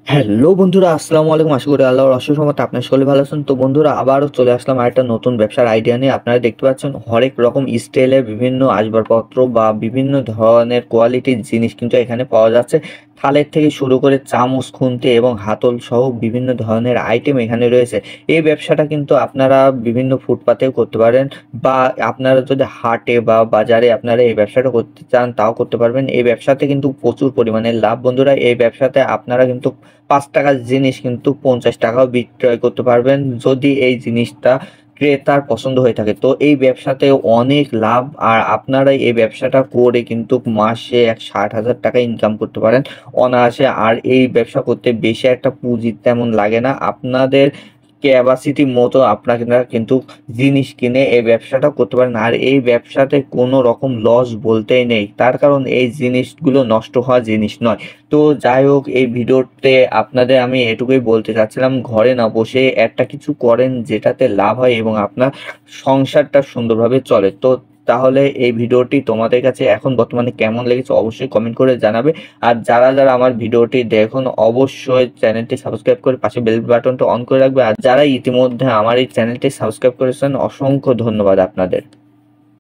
Hello বন্ধুরা, আসসালামু আলাইকুম। আশা করি আল্লাহর অশেষ রহমতে আপনার সকলে ভালো আছেন। তো বন্ধুরা, আবারও চলে আসলাম আরেকটা নতুন ব্যবসার আইডিয়া নিয়ে। আপনারা দেখতে পাচ্ছেন হরেক রকম স্টাইলের বিভিন্ন আসবাবপত্র বা বিভিন্ন ধরনের কোয়ালিটির জিনিস কিন্তু এখানে পাওয়া যাচ্ছে। থালের থেকে শুরু করে চামচ, খুন্তি এবং হাতল সহ বিভিন্ন ধরনের আইটেম এখানে রয়েছে। এই ব্যবসাটা কিন্তু আপনারা বিভিন্ন ফুটপাতেও করতে পারেন, বা আপনারা যদি হাটে বা বাজারে আপনারা এই ব্যবসাটা করতে চান তাও করতে পারবেন। এই ব্যবসাতে কিন্তু প্রচুর পরিমাণে লাভ বন্ধুরা। এই ব্যবসাতে আপনারা কিন্তু ৳৫ জিনিস কিন্তু ৳৫০ বিক্রয় করতে পারবেন, যদি এই জিনিসটা ক্রেতার পছন্দ হয়ে থাকে। তো এই ব্যবসাতে অনেক লাভ, আর আপনারা এই ব্যবসাটা করে কিন্তু মাসে ৳৬০,০০০ ইনকাম করতে পারেন অনায়াসে। আর এই ব্যবসা করতে বেশি একটা পুঁজি তেমন লাগে না। আপনাদের ক্যাপাসিটি মতো আপনারা কিন্তু জিনিস কিনে এই ব্যবসাটা করতে পারেন। আর এই ব্যবসাতে কোনো রকম লস বলতেই নেই। তার কারণ এই জিনিসগুলো নষ্ট হওয়া জিনিস নয়। তো যাই হোক, এই ভিডিওতে আপনাদের আমি এটুকুই বলতে চাচ্ছিলাম, ঘরে না বসে একটা কিছু করেন যেটাতে লাভ হয় এবং আপনার সংসারটা সুন্দরভাবে চলে। তো তাহলে এই ভিডিওটি তোমাদের কাছে এখন বর্তমানে কেমন লেগেছে অবশ্যই কমেন্ট করে জানাবে। আর যারা আমার ভিডিওটি দেখুন অবশ্যই চ্যানেলটি সাবস্ক্রাইব করে পাশে বেল বাটনটা অন করে রাখবে। আর যারা ইতিমধ্যে আমার এই চ্যানেলটি সাবস্ক্রাইব করেছেন অসংখ্য ধন্যবাদ আপনাদের।